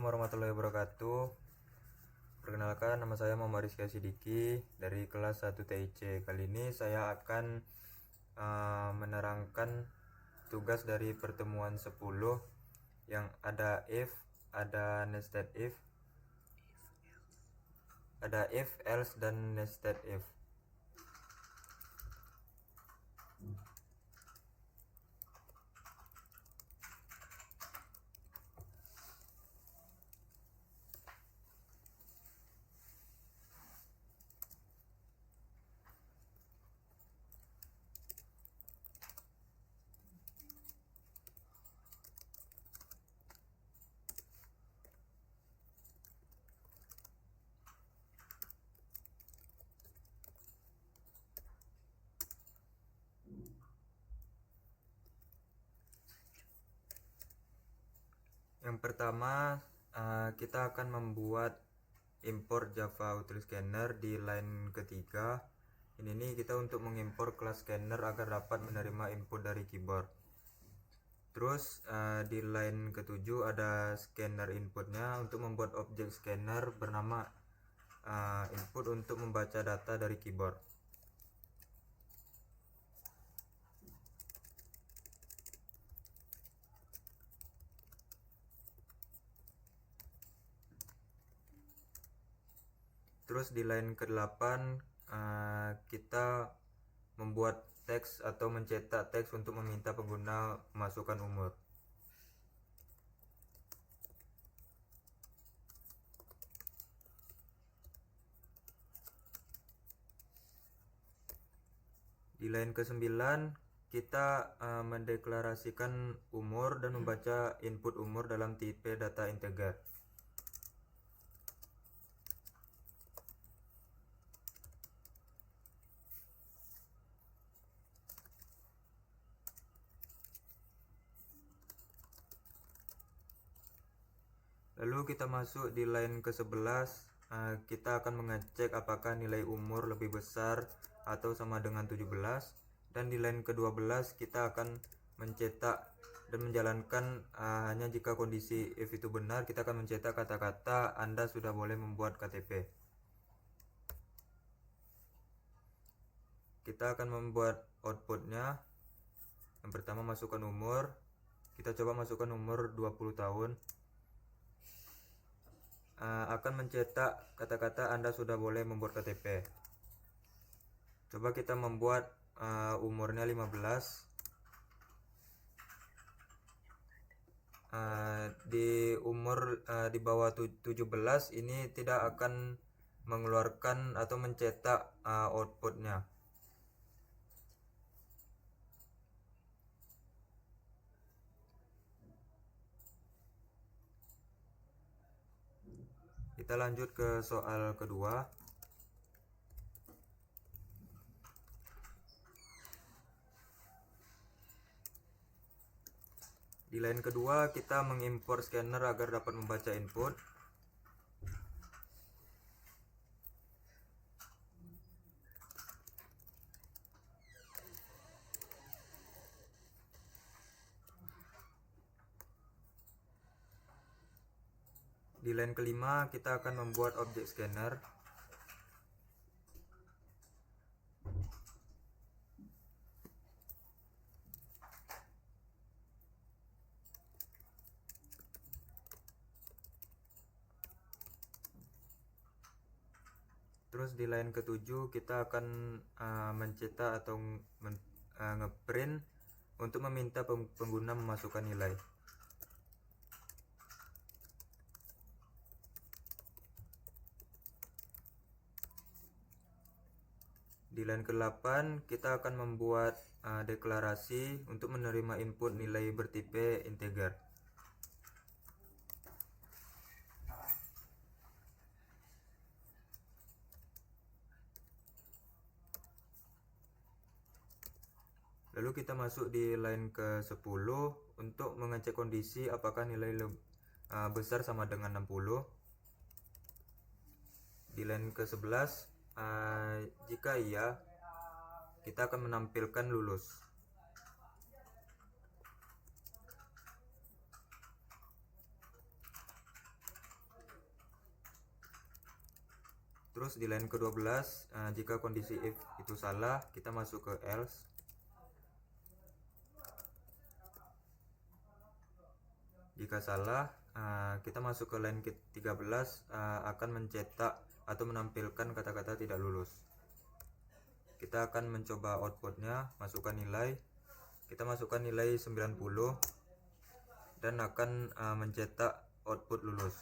Assalamualaikum warahmatullahi wabarakatuh. Perkenalkan, nama saya Muhammad Rizky Sidiki dari kelas 1 TIC. Kali ini saya akan menerangkan tugas dari pertemuan 10 yang ada if, ada nested if, ada if, else, dan nested if. Yang pertama, kita akan membuat import Java Util Scanner di line ketiga. Ini kita untuk mengimpor kelas scanner agar dapat menerima input dari keyboard. Terus di line ketujuh ada scanner inputnya untuk membuat objek scanner bernama input untuk membaca data dari keyboard. Terus di line ke-8 kita membuat teks atau mencetak teks untuk meminta pengguna memasukkan umur. Di line ke-9 kita mendeklarasikan umur dan membaca input umur dalam tipe data integer. Lalu kita masuk di line ke-11, kita akan mengecek apakah nilai umur lebih besar atau sama dengan 17. Dan di line ke-12 kita akan mencetak dan menjalankan hanya jika kondisi if itu benar, kita akan mencetak kata-kata Anda sudah boleh membuat KTP. Kita akan membuat outputnya. Yang pertama masukkan umur. Kita coba masukkan umur 20 tahun. Akan mencetak kata-kata Anda sudah boleh membuat KTP. Coba kita membuat umurnya 15. Di umur di bawah 17 ini tidak akan mengeluarkan atau mencetak outputnya. Kita lanjut ke soal kedua. Di line kedua kita mengimpor scanner agar dapat membaca input. Di line kelima kita akan membuat objek scanner. Terus di line ketujuh kita akan mencetak atau ngeprint untuk meminta pengguna memasukkan nilai. Di line ke-8 kita akan membuat deklarasi untuk menerima input nilai bertipe integer. Lalu kita masuk di line ke-10 untuk mengecek kondisi apakah nilai besar sama dengan 60. Di line ke-11 jika iya, kita akan menampilkan lulus. Terus di line ke-12 jika kondisi if itu salah, kita masuk ke else. Jika salah, kita masuk ke line ke-13, akan mencetak atau menampilkan kata-kata tidak lulus. Kita akan mencoba outputnya, masukkan nilai. Kita masukkan nilai 90 dan akan mencetak output lulus.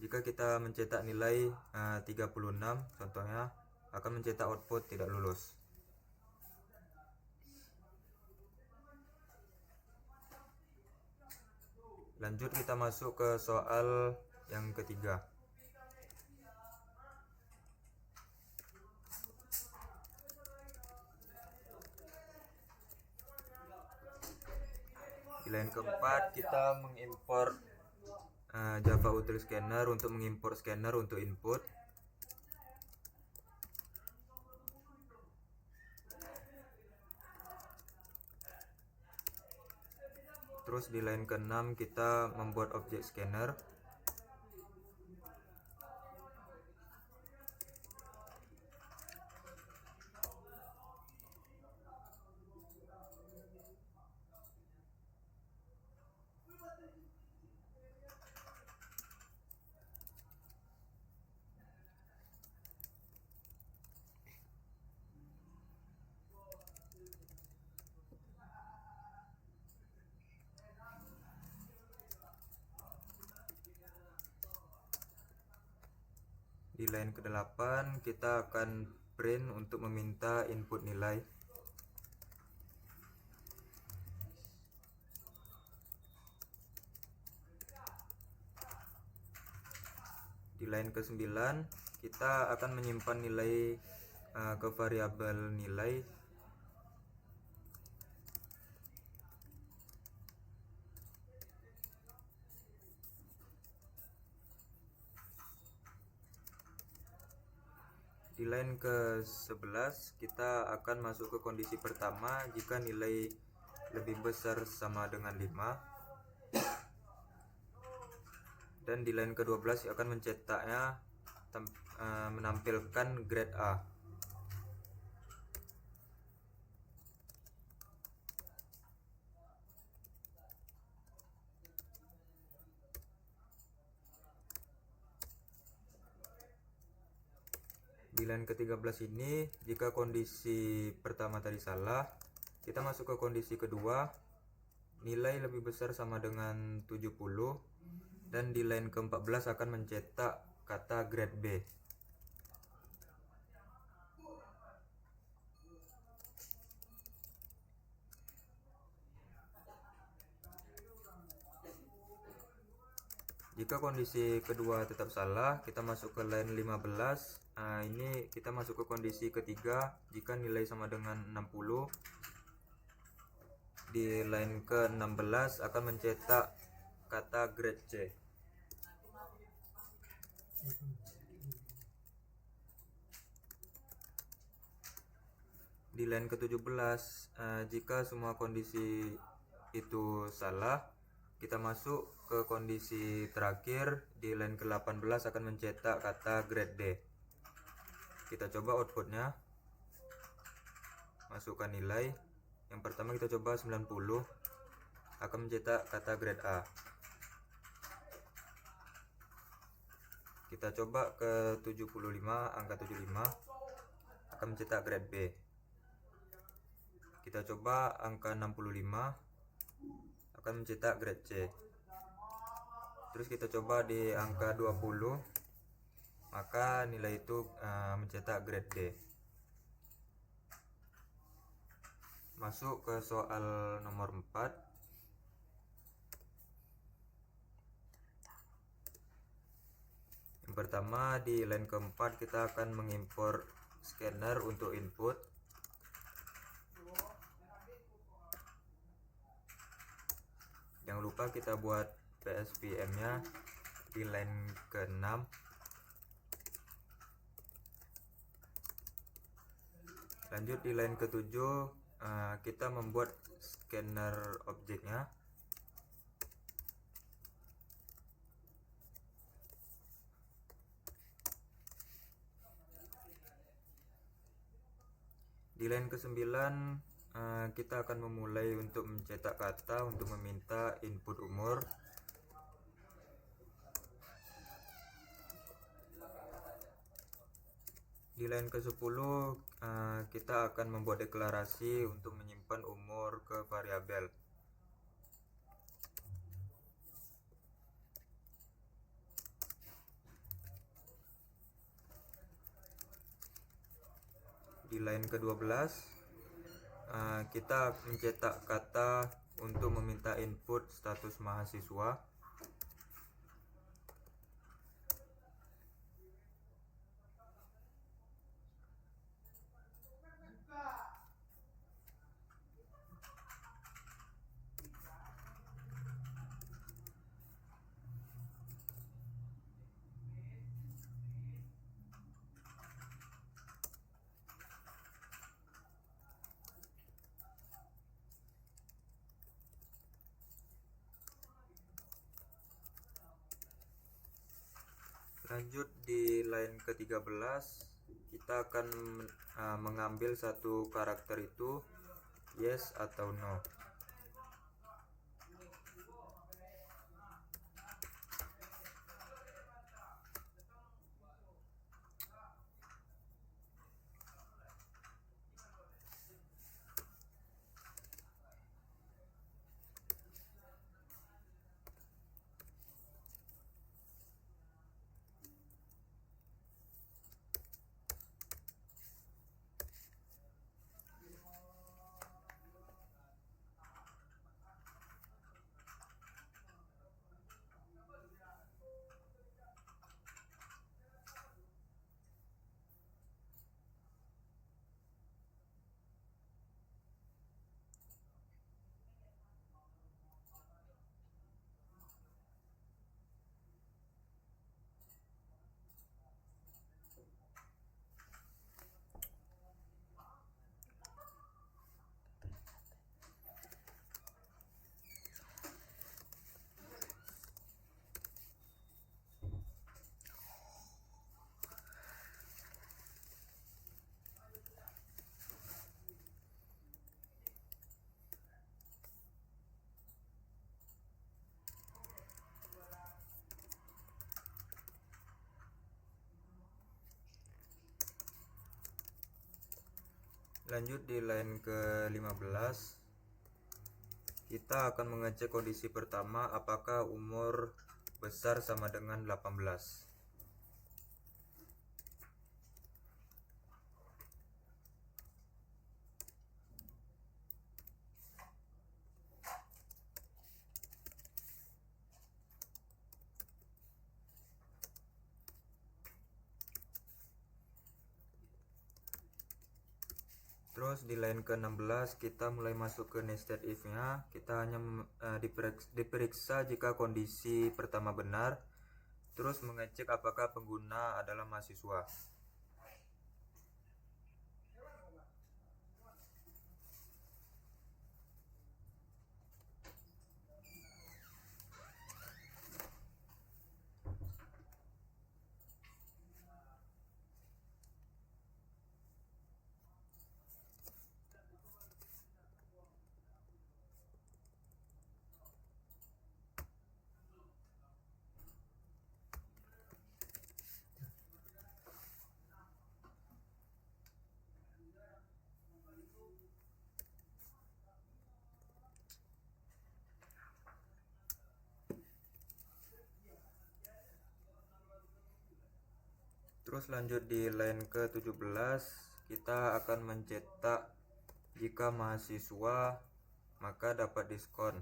Jika kita mencetak nilai 36 contohnya, akan mencetak output tidak lulus. Lanjut kita masuk ke soal yang ketiga. Di line keempat kita mengimpor Java Util Scanner untuk mengimpor scanner untuk input. Terus di line ke-6 kita membuat objek scanner. Di line ke-8 kita akan print untuk meminta input nilai. Di line ke-9 kita akan menyimpan nilai ke variabel nilai. Di line ke-11 kita akan masuk ke kondisi pertama jika nilai lebih besar sama dengan 5. Dan di line ke-12 akan mencetaknya menampilkan grade A. Di line ke-13 ini jika kondisi pertama tadi salah, kita masuk ke kondisi kedua, nilai lebih besar sama dengan 70, dan di line ke-14 akan mencetak kata grade B. Jika kondisi kedua tetap salah, kita masuk ke line 15. Ini kita masuk ke kondisi ketiga jika nilai sama dengan 60. Di line ke-16 akan mencetak kata grade C. Di line ke-17 jika semua kondisi itu salah, kita masuk ke kondisi terakhir. Di line ke-18 akan mencetak kata grade D. Kita coba outputnya, masukkan nilai. Yang pertama kita coba 90, akan mencetak kata grade A. Kita coba ke 75, angka 75 akan mencetak grade B. Kita coba angka 65 akan mencetak grade C. Terus kita coba di angka 20, maka nilai itu mencetak grade D. Masuk ke soal nomor 4. Yang pertama di line keempat kita akan mengimpor scanner untuk input. Jangan lupa kita buat PSVM nya di line ke-6. Lanjut di line ke-7 kita membuat scanner objeknya. Di line ke-9 kita akan memulai untuk mencetak kata untuk meminta input umur. Di line ke-10 kita akan membuat deklarasi untuk menyimpan umur ke variabel. Di line ke-12 kita mencetak kata untuk meminta input status mahasiswa. Lanjut di line ke-13 kita akan mengambil satu karakter itu yes atau no. Lanjut di line ke-15 kita akan mengecek kondisi pertama apakah umur besar sama dengan 18. Terus di line ke-16 kita mulai masuk ke nested if nya. Kita hanya diperiksa jika kondisi pertama benar, terus mengecek apakah pengguna adalah mahasiswa. Terus lanjut di line ke-17 kita akan mencetak jika mahasiswa maka dapat diskon.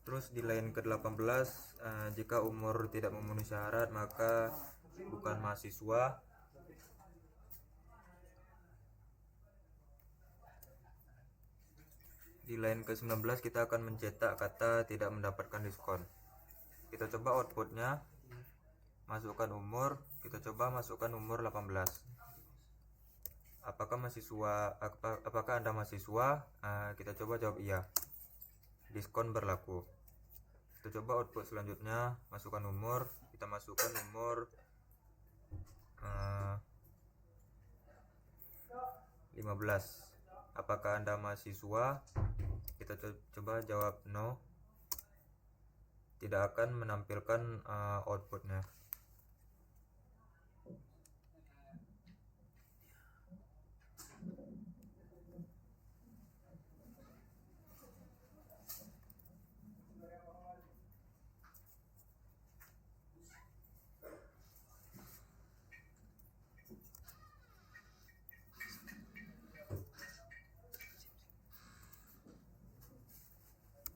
Terus di line ke-18 jika umur tidak memenuhi syarat maka bukan mahasiswa. Di line ke-19 kita akan mencetak kata tidak mendapatkan diskon. Kita coba outputnya, masukkan umur, kita coba masukkan umur 18. Apakah Anda mahasiswa? Kita coba jawab iya. diskon berlaku. Kita coba output selanjutnya, masukkan umur, kita masukkan umur 15. Apakah Anda mahasiswa? Kita coba jawab no. Tidak akan menampilkan outputnya.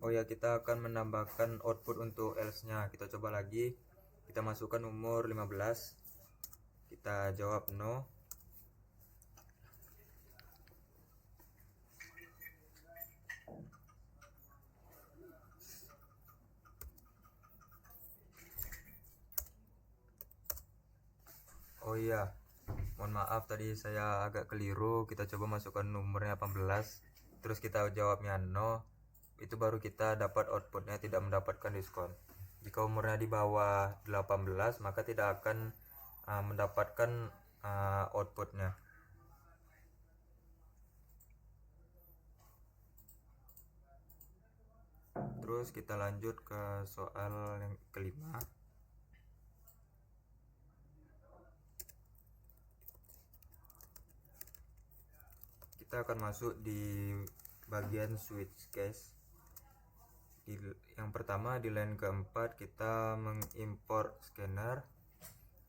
Oh ya, kita akan menambahkan output untuk else nya. Kita coba lagi, kita masukkan umur 15, kita jawab no. Oh iya, mohon maaf tadi saya agak keliru. Kita coba masukkan nomornya 18, terus kita jawabnya no. Itu baru kita dapat outputnya, tidak mendapatkan diskon. Jika umurnya di bawah 18, maka tidak akan mendapatkan outputnya. Terus kita lanjut ke soal yang kelima. Kita akan masuk di bagian switch case. Yang pertama di line keempat kita mengimport scanner,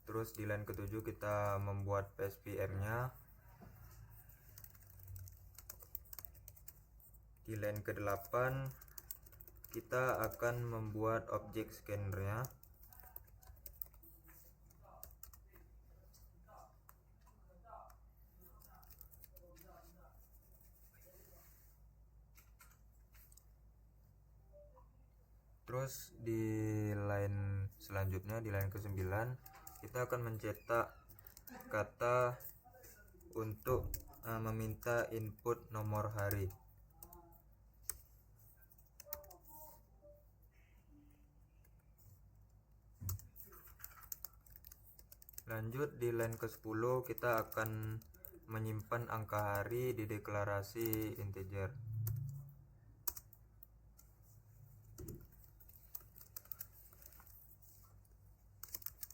terus di line ketujuh kita membuat PSPM nya, di line ke-8 kita akan membuat objek scannernya, terus di line selanjutnya di line ke-9 kita akan mencetak kata untuk meminta input nomor hari. Lanjut di line ke-10 kita akan menyimpan angka hari di deklarasi integer.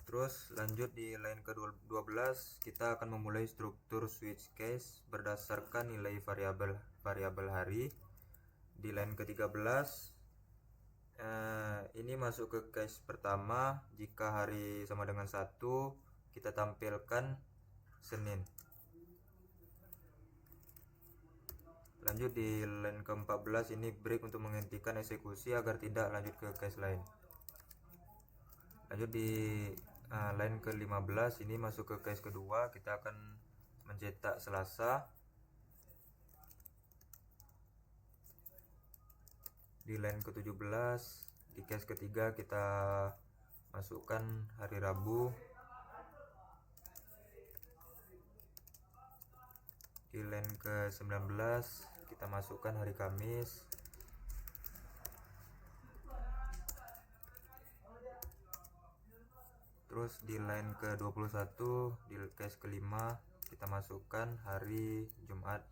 Terus lanjut di line ke-12 kita akan memulai struktur switch case berdasarkan nilai variabel hari. Di line ke-13 ini masuk ke case pertama, jika hari sama dengan 1 kita tampilkan Senin. Lanjut di line ke-14 ini break untuk menghentikan eksekusi agar tidak lanjut ke case lain. Lanjut di line ke-15 ini masuk ke case kedua, kita akan mencetak Selasa. Di line ke-17 di case ketiga kita masukkan hari Rabu. Di line ke-19 kita masukkan hari Kamis. Terus di line ke-21 di case kelima kita masukkan hari Jumat.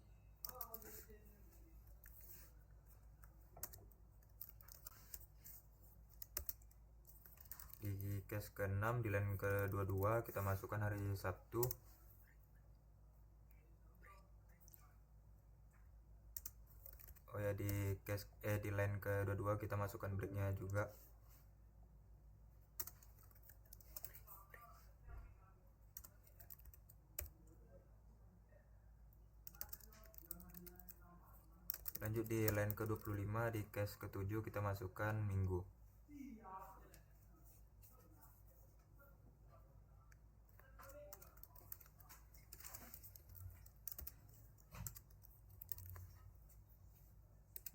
Di case ke-6 di line ke-22 kita masukkan hari Sabtu. Oh ya, di line ke-22 kita masukkan breaknya juga. Lanjut di line ke-25 di case ke-7 kita masukkan Minggu.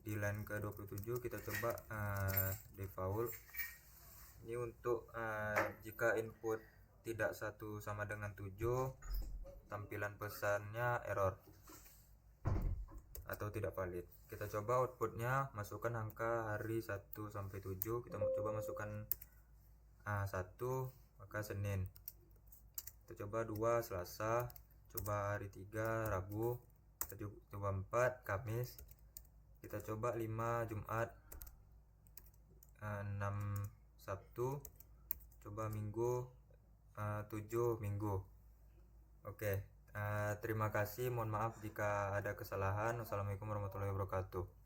Di line ke-27 kita coba default. Ini untuk jika input tidak 1 sama dengan 7, tampilan pesannya error atau tidak valid. kita coba outputnya, masukkan angka hari 1 sampai 7. Kita coba masukkan 1, maka Senin. Kita coba 2 Selasa, coba hari 3 Rabu, kita coba 4 Kamis, kita coba 5 Jumat, 6 Sabtu, coba Minggu, 7 Minggu. Oke, terima kasih, mohon maaf jika ada kesalahan. Wassalamualaikum warahmatullahi wabarakatuh.